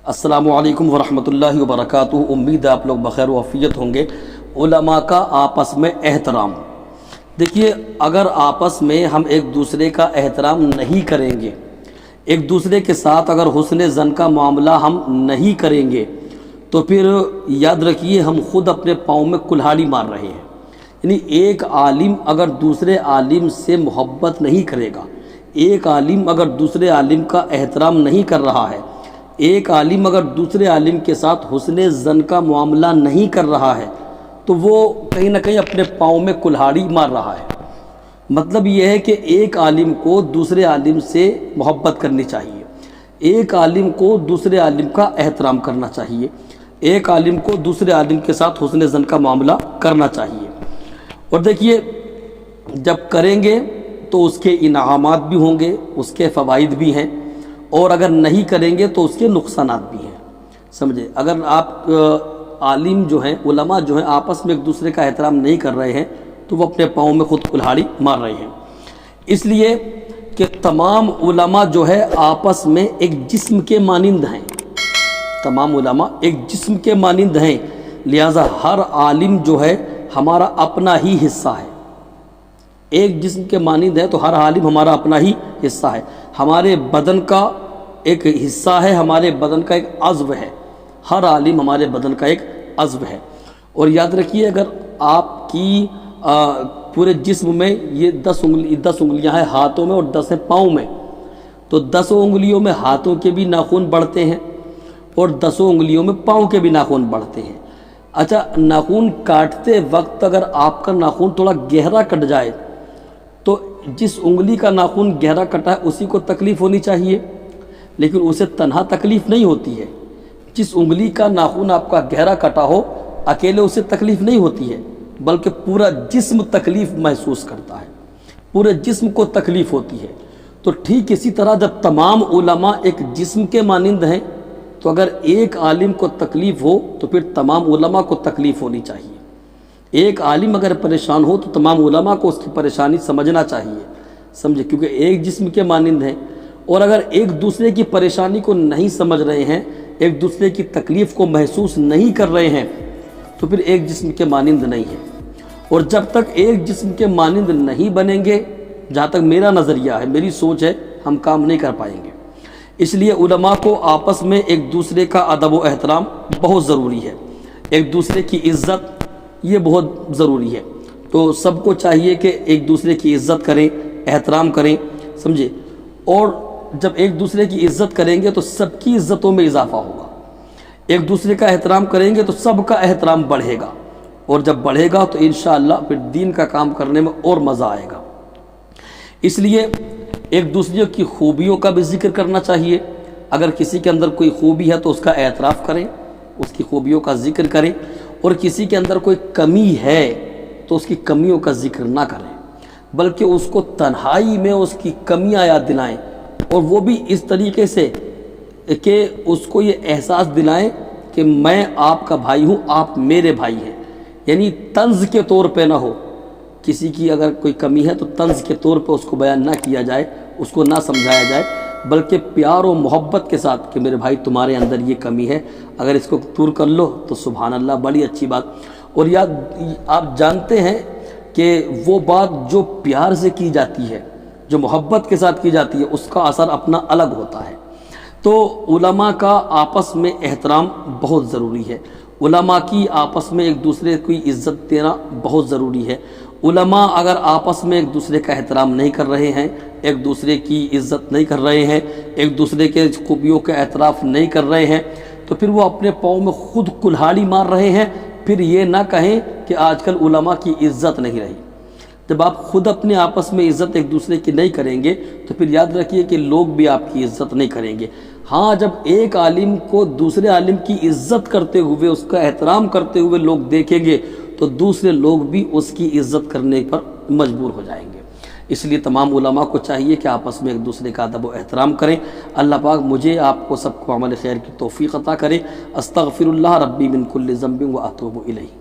السلام علیکم ورحمۃ اللہ وبرکاتہ۔ امید ہے آپ لوگ بخیر و عافیت ہوں گے۔ علماء کا آپس میں احترام، دیکھیے اگر آپس میں ہم ایک دوسرے کا احترام نہیں کریں گے، ایک دوسرے کے ساتھ اگر حسن ظن کا معاملہ ہم نہیں کریں گے تو پھر یاد رکھیے ہم خود اپنے پاؤں میں کلہاڑی مار رہے ہیں۔ یعنی ایک عالم اگر دوسرے عالم سے محبت نہیں کرے گا، ایک عالم اگر دوسرے عالم کا احترام نہیں کر رہا ہے، ایک عالم اگر دوسرے عالم کے ساتھ حسن ظن کا معاملہ نہیں کر رہا ہے تو وہ کہیں نہ کہیں اپنے پاؤں میں کلہاڑی مار رہا ہے۔ مطلب یہ ہے کہ ایک عالم کو دوسرے عالم سے محبت کرنی چاہیے، ایک عالم کو دوسرے عالم کا احترام کرنا چاہیے، ایک عالم کو دوسرے عالم کے ساتھ حسن ظن کا معاملہ کرنا چاہیے۔ اور دیکھیے جب کریں گے تو اس کے انعامات بھی ہوں گے، اس کے فوائد بھی ہیں، اور اگر نہیں کریں گے تو اس کے نقصانات بھی ہیں۔ سمجھے، اگر آپ عالم جو ہیں، علماء جو ہیں آپس میں ایک دوسرے کا احترام نہیں کر رہے ہیں تو وہ اپنے پاؤں میں خود کلہاڑی مار رہے ہیں۔ اس لیے کہ تمام علماء جو ہے آپس میں ایک جسم کے مانند ہیں، تمام علماء ایک جسم کے مانند ہیں، لہذا ہر عالم جو ہے ہمارا اپنا ہی حصہ ہے۔ ایک جسم کے مانند ہے تو ہر عالم ہمارا اپنا ہی حصہ ہے، ہمارے بدن کا ایک حصہ ہے، ہمارے بدن کا ایک عضو ہے، ہر عالم ہمارے بدن کا ایک عضو ہے۔ اور یاد رکھیے اگر آپ کی پورے جسم میں یہ 10 انگلیاں ہیں ہاتھوں میں اور 10 ہیں پاؤں میں، تو 10 انگلیوں میں ہاتھوں کے بھی ناخن بڑھتے ہیں اور 10 انگلیوں میں پاؤں کے بھی ناخن بڑھتے ہیں۔ اچھا، ناخن کاٹتے وقت اگر آپ کا ناخن تھوڑا گہرا کٹ جائے تو جس انگلی کا ناخن گہرا کٹا ہے اسی کو تکلیف ہونی چاہیے، لیکن اسے تنہا تکلیف نہیں ہوتی ہے۔ جس انگلی کا ناخن آپ کا گہرا کٹا ہو اکیلے اسے تکلیف نہیں ہوتی ہے، بلکہ پورا جسم تکلیف محسوس کرتا ہے، پورے جسم کو تکلیف ہوتی ہے۔ تو ٹھیک اسی طرح جب تمام علماء ایک جسم کے مانند ہیں تو اگر ایک عالم کو تکلیف ہو تو پھر تمام علماء کو تکلیف ہونی چاہیے۔ ایک عالم اگر پریشان ہو تو تمام علماء کو اس کی پریشانی سمجھنا چاہیے، سمجھے، کیونکہ ایک جسم کے مانند ہیں۔ اور اگر ایک دوسرے کی پریشانی کو نہیں سمجھ رہے ہیں، ایک دوسرے کی تکلیف کو محسوس نہیں کر رہے ہیں تو پھر ایک جسم کے مانند نہیں ہے۔ اور جب تک ایک جسم کے مانند نہیں بنیں گے، جہاں تک میرا نظریہ ہے، میری سوچ ہے، ہم کام نہیں کر پائیں گے۔ اس لیے علماء کو آپس میں ایک دوسرے کا ادب و احترام بہت ضروری ہے، ایک دوسرے کی عزت یہ بہت ضروری ہے۔ تو سب کو چاہیے کہ ایک دوسرے کی عزت کریں، احترام کریں، سمجھے، اور جب ایک دوسرے کی عزت کریں گے تو سب کی عزتوں میں اضافہ ہوگا۔ ایک دوسرے کا احترام کریں گے تو سب کا احترام بڑھے گا، اور جب بڑھے گا تو انشاءاللہ پھر دین کا کام کرنے میں اور مزہ آئے گا۔ اس لیے ایک دوسرے کی خوبیوں کا بھی ذکر کرنا چاہیے۔ اگر کسی کے اندر کوئی خوبی ہے تو اس کا اعتراف کریں، اس کی خوبیوں کا ذکر کریں، اور کسی کے اندر کوئی کمی ہے تو اس کی کمیوں کا ذکر نہ کریں، بلکہ اس کو تنہائی میں اس کی کمیاں یاد دلائیں، اور وہ بھی اس طریقے سے کہ اس کو یہ احساس دلائیں کہ میں آپ کا بھائی ہوں، آپ میرے بھائی ہیں۔ یعنی طنز کے طور پہ نہ ہو، کسی کی اگر کوئی کمی ہے تو طنز کے طور پہ اس کو بیان نہ کیا جائے، اس کو نہ سمجھایا جائے، بلکہ پیار و محبت کے ساتھ کہ میرے بھائی تمہارے اندر یہ کمی ہے، اگر اس کو دور کر لو تو سبحان اللہ، بڑی اچھی بات۔ اور یاد آپ جانتے ہیں کہ وہ بات جو پیار سے کی جاتی ہے، جو محبت کے ساتھ کی جاتی ہے، اس کا اثر اپنا الگ ہوتا ہے۔ تو علماء کا آپس میں احترام بہت ضروری ہے، علماء کی آپس میں ایک دوسرے کی عزت دینا بہت ضروری ہے۔ علماء اگر آپس میں ایک دوسرے کا احترام نہیں کر رہے ہیں، ایک دوسرے کی عزت نہیں کر رہے ہیں، ایک دوسرے کے خوبیوں کا اعتراف نہیں کر رہے ہیں تو پھر وہ اپنے پاؤں میں خود کلہاڑی مار رہے ہیں۔ پھر یہ نہ کہیں کہ آج کل علماء کی عزت نہیں رہی۔ جب آپ خود اپنے آپس میں عزت ایک دوسرے کی نہیں کریں گے تو پھر یاد رکھیے کہ لوگ بھی آپ کی عزت نہیں کریں گے۔ ہاں، جب ایک عالم کو دوسرے عالم کی عزت کرتے ہوئے، اس کا احترام کرتے ہوئے لوگ دیکھیں گے تو دوسرے لوگ بھی اس کی عزت کرنے پر مجبور ہو جائیں گے۔ اس لیے تمام علماء کو چاہیے کہ آپس میں ایک دوسرے کا ادب و احترام کریں۔ اللہ پاک مجھے آپ کو سب کو عمل خیر کی توفیق عطا کرے۔ استغفر اللہ ربی من کل ذنب و اتوب الیہ۔